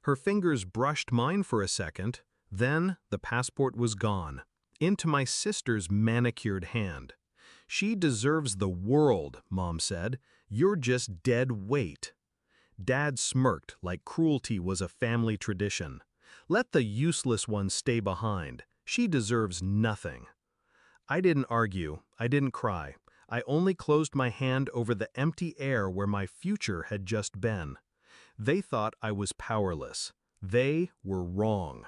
Her fingers brushed mine for a second, then the passport was gone, into my sister's manicured hand. "She deserves the world," Mom said. "You're just dead weight." Dad smirked like cruelty was a family tradition. "Let the useless one stay behind. She deserves nothing." I didn't argue, I didn't cry. I only closed my hand over the empty air where my future had just been. They thought I was powerless. They were wrong.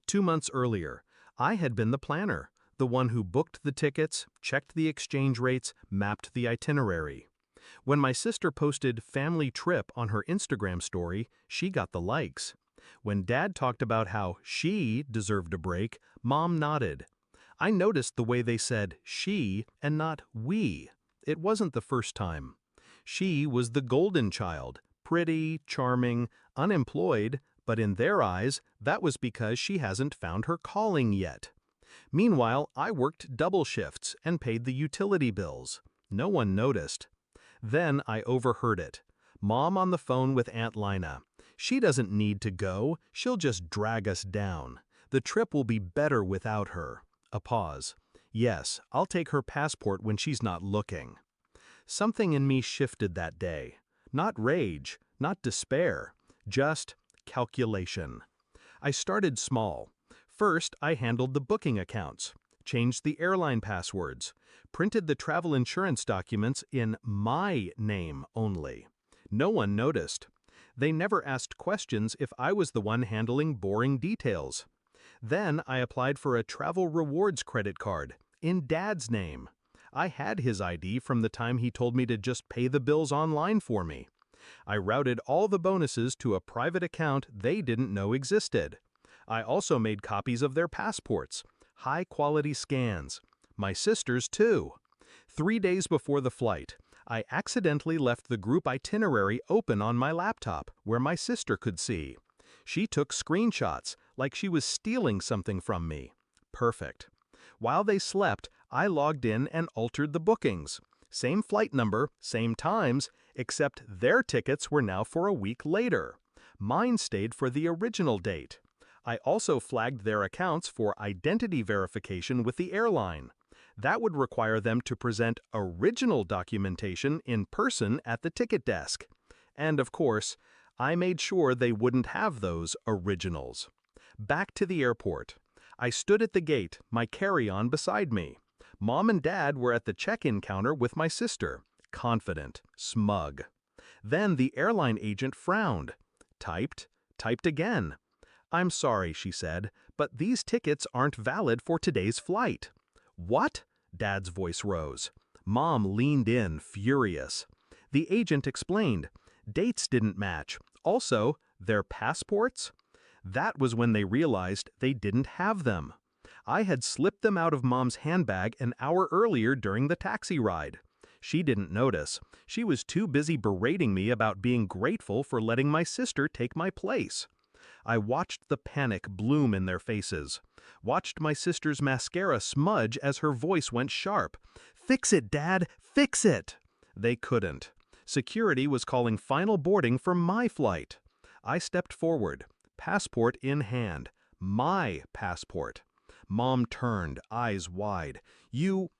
2 months earlier, I had been the planner, the one who booked the tickets, checked the exchange rates, mapped the itinerary. When my sister posted family trip on her Instagram story, she got the likes. When Dad talked about how she deserved a break, Mom nodded. I noticed the way they said she and not we. It wasn't the first time. She was the golden child, pretty, charming, unemployed, but in their eyes, that was because she hasn't found her calling yet. Meanwhile, I worked double shifts and paid the utility bills. No one noticed. Then I overheard it. Mom on the phone with Aunt Lina. "She doesn't need to go, she'll just drag us down. The trip will be better without her." A pause. "Yes, I'll take her passport when she's not looking." Something in me shifted that day. Not rage, not despair, just calculation. I started small. First, I handled the booking accounts, changed the airline passwords, printed the travel insurance documents in my name only. No one noticed. They never asked questions if I was the one handling boring details. Then I applied for a travel rewards credit card, in Dad's name. I had his ID from the time he told me to just pay the bills online for me. I routed all the bonuses to a private account they didn't know existed. I also made copies of their passports, high-quality scans. My sister's too. 3 days before the flight, I accidentally left the group itinerary open on my laptop, where my sister could see. She took screenshots, like she was stealing something from me. Perfect. While they slept, I logged in and altered the bookings. Same flight number, same times, except their tickets were now for a week later. Mine stayed for the original date. I also flagged their accounts for identity verification with the airline. That would require them to present original documentation in person at the ticket desk. And of course, I made sure they wouldn't have those originals. Back to the airport. I stood at the gate, my carry-on beside me. Mom and Dad were at the check-in counter with my sister, confident, smug. Then the airline agent frowned. Typed again. "I'm sorry," she said, "but these tickets aren't valid for today's flight." "What?" Dad's voice rose. Mom leaned in, furious. The agent explained. Dates didn't match. Also, their passports? That was when they realized they didn't have them. I had slipped them out of Mom's handbag an hour earlier during the taxi ride. She didn't notice. She was too busy berating me about being grateful for letting my sister take my place. I watched the panic bloom in their faces. Watched my sister's mascara smudge as her voice went sharp. "Fix it, Dad! Fix it!" They couldn't. Security was calling final boarding for my flight. I stepped forward, passport in hand. My passport. Mom turned, eyes wide. You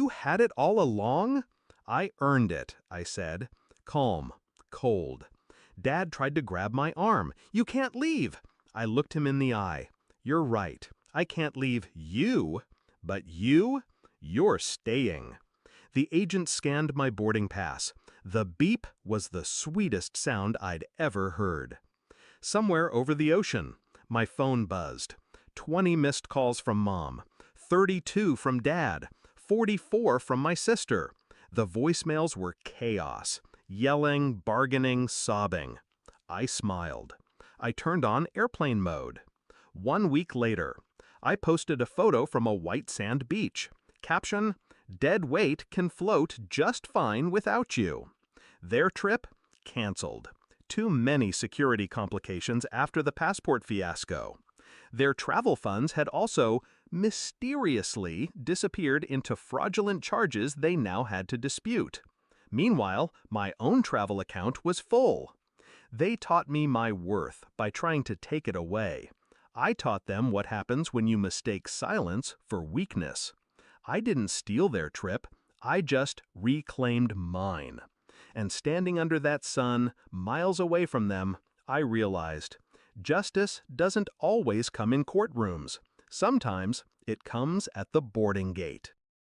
had it all along?" "I earned it," I said. Calm, cold. Dad tried to grab my arm. "You can't leave." I looked him in the eye. "You're right. I can't leave you. But you're staying." The agent scanned my boarding pass. The beep was the sweetest sound I'd ever heard. Somewhere over the ocean, my phone buzzed. 20 missed calls from Mom, 32 from Dad, 44 from my sister. The voicemails were chaos, yelling, bargaining, sobbing. I smiled. I turned on airplane mode. 1 week later, I posted a photo from a white sand beach. Caption, "Dead weight can float just fine without you." Their trip? Canceled. Too many security complications after the passport fiasco. Their travel funds had also mysteriously disappeared into fraudulent charges they now had to dispute. Meanwhile, my own travel account was full. They taught me my worth by trying to take it away. I taught them what happens when you mistake silence for weakness. I didn't steal their trip, I just reclaimed mine. And standing under that sun, miles away from them, I realized justice doesn't always come in courtrooms. Sometimes it comes at the boarding gate.